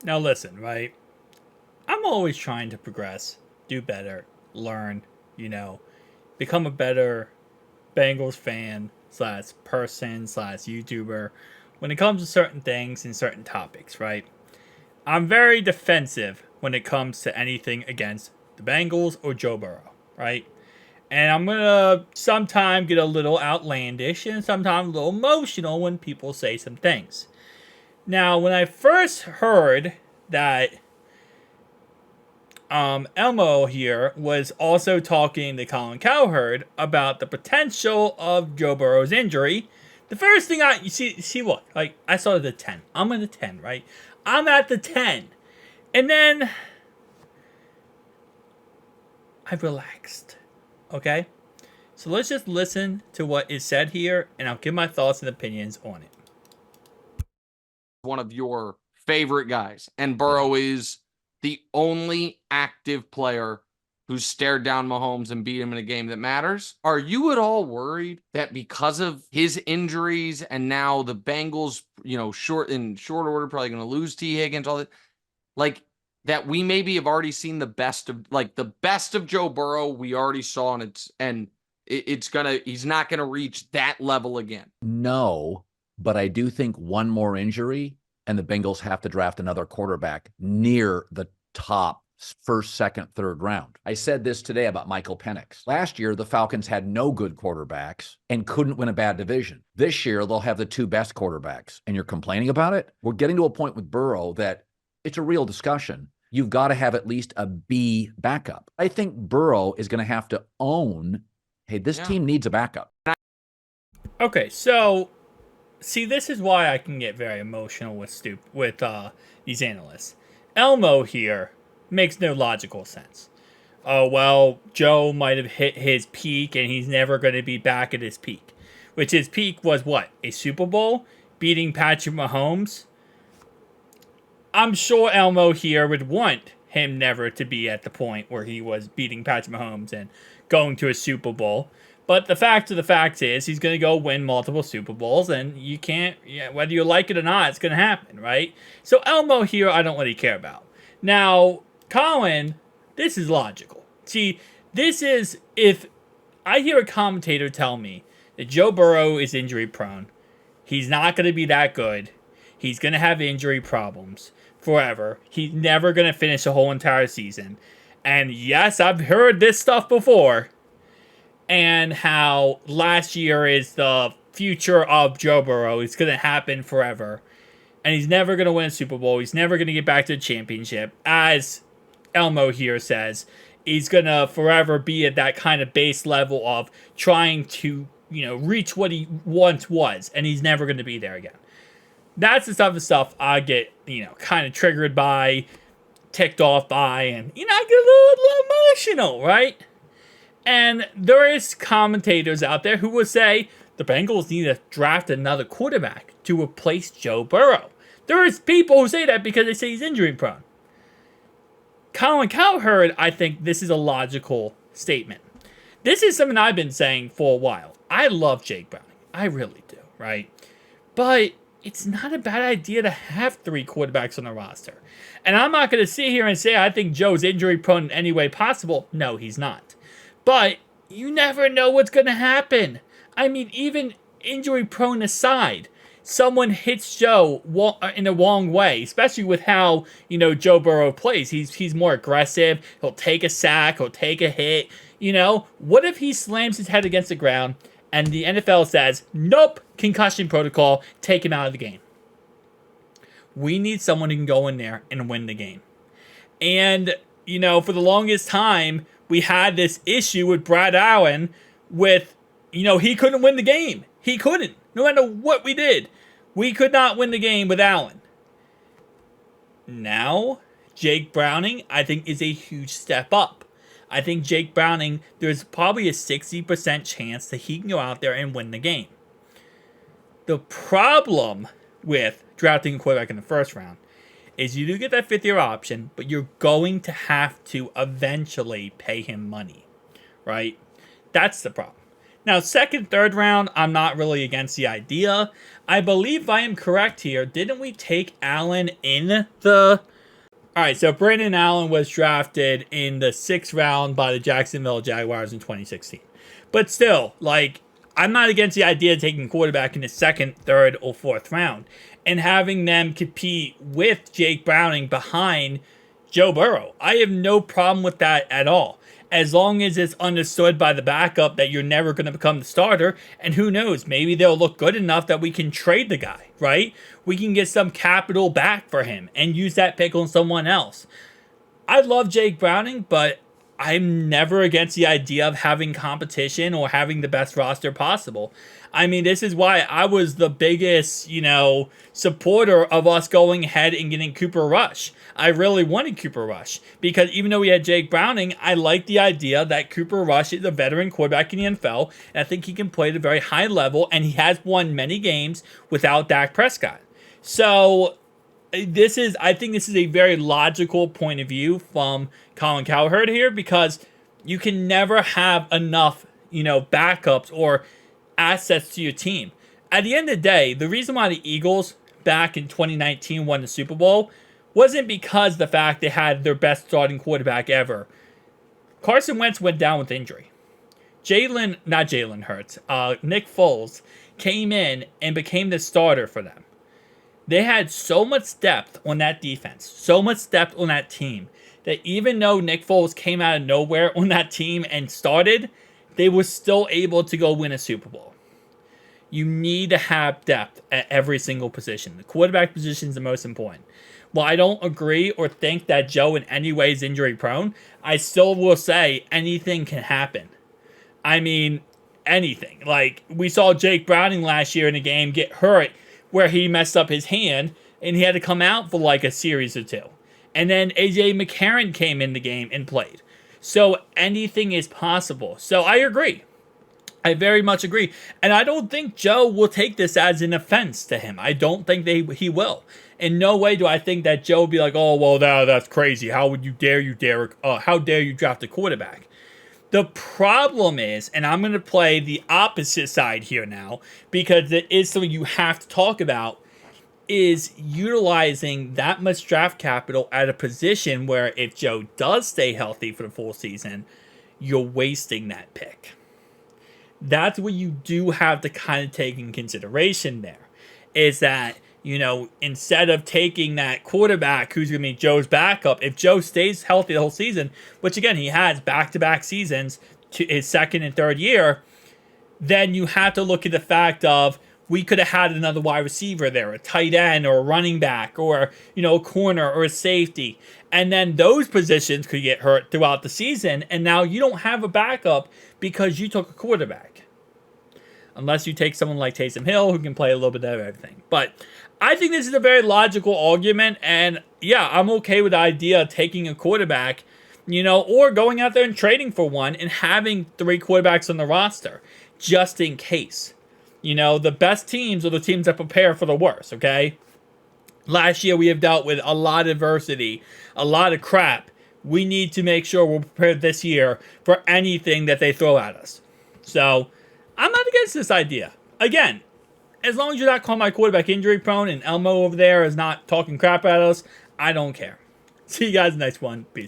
Now listen, right? I'm always trying to progress, do better, learn, you know, become a better Bengals fan slash person slash YouTuber when it comes to certain things and certain topics, right? I'm very defensive when it comes to anything against the Bengals or Joe Burrow, right? And I'm gonna sometimes get a little outlandish and sometimes a little emotional when people say some things. Now, when I first heard that Elmo here was also talking to Colin Cowherd about the potential of Joe Burrow's injury. The first thing you see what? Like, I saw the 10. I'm at the 10, right? I'm at the 10. And then I relaxed. Okay? So let's just listen to what is said here, and I'll give my thoughts and opinions on it. One of your favorite guys, and Burrow is the only active player who's stared down Mahomes and beat him in a game that matters. Are you at all worried that because of his injuries and now the Bengals, short order, probably going to lose T. Higgins, all that, like that we maybe have already seen the best of Joe Burrow we already saw, and he's not gonna reach that level again? No, but I do think one more injury and the Bengals have to draft another quarterback near the top first, second, third round. I said this today about Michael Penix. Last year, the Falcons had no good quarterbacks and couldn't win a bad division. This year, they'll have the two best quarterbacks, and you're complaining about it? We're getting to a point with Burrow that it's a real discussion. You've got to have at least a B backup. I think Burrow is going to have to own, hey, this team needs a backup. Okay, so see, this is why I can get very emotional with these analysts. Elmo here makes no logical sense. Oh, well, Joe might have hit his peak and he's never going to be back at his peak. Which his peak was what? A Super Bowl? Beating Patrick Mahomes? I'm sure Elmo here would want him never to be at the point where he was beating Patrick Mahomes and going to a Super Bowl. But the fact of the fact is, he's going to go win multiple Super Bowls, and you can't, whether you like it or not, it's going to happen, right? So Elmo here, I don't really care about. Now, Colin, this is logical. See, this is, if I hear a commentator tell me that Joe Burrow is injury prone, he's not going to be that good, he's going to have injury problems forever, he's never going to finish the whole entire season, and yes, I've heard this stuff before, and how last year is the future of Joe Burrow. It's going to happen forever. And he's never going to win a Super Bowl. He's never going to get back to the championship. As Elmo here says, he's going to forever be at that kind of base level of trying to, reach what he once was. And he's never going to be there again. That's the type of stuff I get, kind of triggered by, ticked off by, and, I get a little emotional, right? And there is commentators out there who will say the Bengals need to draft another quarterback to replace Joe Burrow. There is people who say that because they say he's injury prone. Colin Cowherd, I think this is a logical statement. This is something I've been saying for a while. I love Jake Browning. I really do, right? But it's not a bad idea to have three quarterbacks on the roster. And I'm not going to sit here and say I think Joe's injury prone in any way possible. No, he's not. But you never know what's going to happen. I mean, even injury prone aside, someone hits Joe in the wrong way, especially with how, Joe Burrow plays. He's more aggressive. He'll take a sack. He'll take a hit. What if he slams his head against the ground and the NFL says, nope, concussion protocol, take him out of the game? We need someone who can go in there and win the game. And, for the longest time, we had this issue with Brad Allen with, he couldn't win the game. He couldn't. No matter what we did, we could not win the game with Allen. Now, Jake Browning, I think, is a huge step up. I think Jake Browning, there's probably a 60% chance that he can go out there and win the game. The problem with drafting a quarterback in the first round is you do get that fifth-year option, but you're going to have to eventually pay him money, right? That's the problem. Now, second, third round, I'm not really against the idea. I believe I am correct here. Didn't we take Allen in the... All right, so Brandon Allen was drafted in the 6th round by the Jacksonville Jaguars in 2016. But still, like, I'm not against the idea of taking quarterback in the 2nd, 3rd, or 4th round and having them compete with Jake Browning behind Joe Burrow. I have no problem with that at all, as long as it's understood by the backup that you're never going to become the starter. And who knows, maybe they'll look good enough that we can trade the guy, right? We can get some capital back for him and use that pick on someone else. I love Jake Browning, but I'm never against the idea of having competition or having the best roster possible. I mean, this is why I was the biggest, supporter of us going ahead and getting Cooper Rush. I really wanted Cooper Rush because even though we had Jake Browning, I like the idea that Cooper Rush is a veteran quarterback in the NFL, and I think he can play at a very high level, and he has won many games without Dak Prescott. So I think this is a very logical point of view from Colin Cowherd here, because you can never have enough, backups or assets to your team. At the end of the day, the reason why the Eagles back in 2019 won the Super Bowl wasn't because the fact they had their best starting quarterback ever. Carson Wentz went down with injury. Nick Foles came in and became the starter for them. They had so much depth on that defense, so much depth on that team, that even though Nick Foles came out of nowhere on that team and started, they were still able to go win a Super Bowl. You need to have depth at every single position. The quarterback position is the most important. While I don't agree or think that Joe in any way is injury prone, I still will say anything can happen. I mean, anything. Like, we saw Jake Browning last year in a game get hurt where he messed up his hand and he had to come out for like a series or two. And then AJ McCarron came in the game and played. So anything is possible. So I agree. I very much agree. And I don't think Joe will take this as an offense to him. I don't think he will. In no way do I think that Joe will be like, oh, well, that's crazy. How would you dare how dare you draft a quarterback? The problem is, and I'm going to play the opposite side here now, because it is something you have to talk about, is utilizing that much draft capital at a position where if Joe does stay healthy for the full season, you're wasting that pick. That's what you do have to kind of take in consideration there, is that, instead of taking that quarterback who's going to be Joe's backup, if Joe stays healthy the whole season, which again, he has back-to-back seasons to his 2nd and 3rd year, then you have to look at the fact of, we could have had another wide receiver there, a tight end or a running back or, a corner or a safety. And then those positions could get hurt throughout the season. And now you don't have a backup because you took a quarterback. Unless you take someone like Taysom Hill who can play a little bit of everything. But I think this is a very logical argument. And yeah, I'm okay with the idea of taking a quarterback, or going out there and trading for one and having 3 quarterbacks on the roster just in case. The best teams are the teams that prepare for the worst, okay? Last year, we have dealt with a lot of adversity, a lot of crap. We need to make sure we're prepared this year for anything that they throw at us. So, I'm not against this idea. Again, as long as you're not calling my quarterback injury prone and Elmo over there is not talking crap at us, I don't care. See you guys next one. Peace.